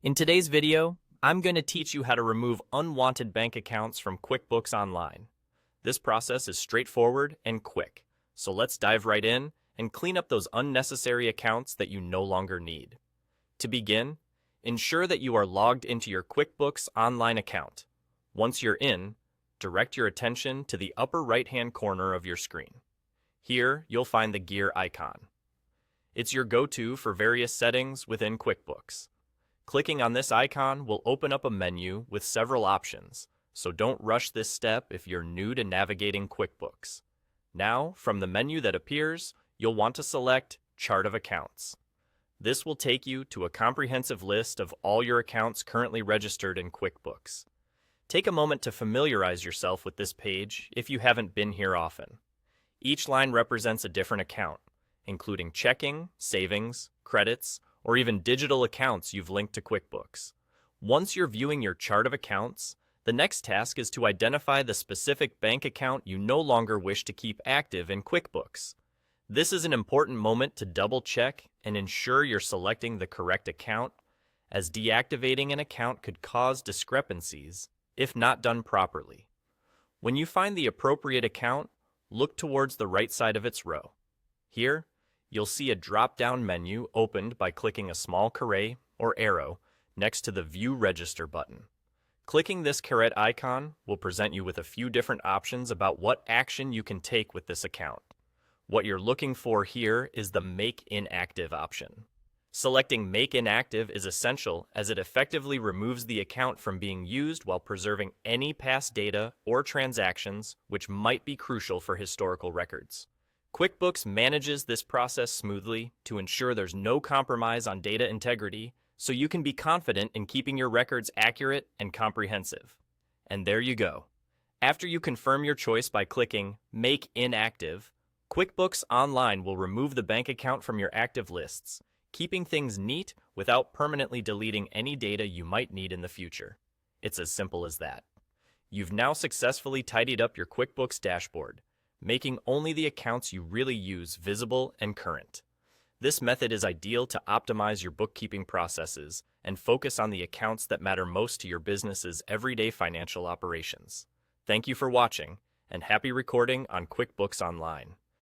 In today's video, I'm going to teach you how to remove unwanted bank accounts from QuickBooks Online. This process is straightforward and quick, so let's dive right in and clean up those unnecessary accounts that you no longer need. To begin, ensure that you are logged into your QuickBooks Online account. Once you're in, direct your attention to the upper right-hand corner of your screen. Here, you'll find the gear icon. It's your go-to for various settings within QuickBooks. Clicking on this icon will open up a menu with several options, so don't rush this step if you're new to navigating QuickBooks. Now, from the menu that appears, you'll want to select Chart of Accounts. This will take you to a comprehensive list of all your accounts currently registered in QuickBooks. Take a moment to familiarize yourself with this page if you haven't been here often. Each line represents a different account, including checking, savings, credits, or even digital accounts you've linked to QuickBooks. Once you're viewing your chart of accounts, the next task is to identify the specific bank account you no longer wish to keep active in QuickBooks. This is an important moment to double-check and ensure you're selecting the correct account, as deactivating an account could cause discrepancies if not done properly. When you find the appropriate account, look towards the right side of its row. Here, you'll see a drop-down menu opened by clicking a small caret or arrow next to the View Register button. Clicking this caret icon will present you with a few different options about what action you can take with this account. What you're looking for here is the Make Inactive option. Selecting Make Inactive is essential as it effectively removes the account from being used while preserving any past data or transactions which might be crucial for historical records. QuickBooks manages this process smoothly to ensure there's no compromise on data integrity, so you can be confident in keeping your records accurate and comprehensive. And there you go. After you confirm your choice by clicking Make Inactive, QuickBooks Online will remove the bank account from your active lists, keeping things neat without permanently deleting any data you might need in the future. It's as simple as that. You've now successfully tidied up your QuickBooks dashboard, making only the accounts you really use visible and current. This method is ideal to optimize your bookkeeping processes and focus on the accounts that matter most to your business's everyday financial operations. Thank you for watching, and happy recording on QuickBooks Online.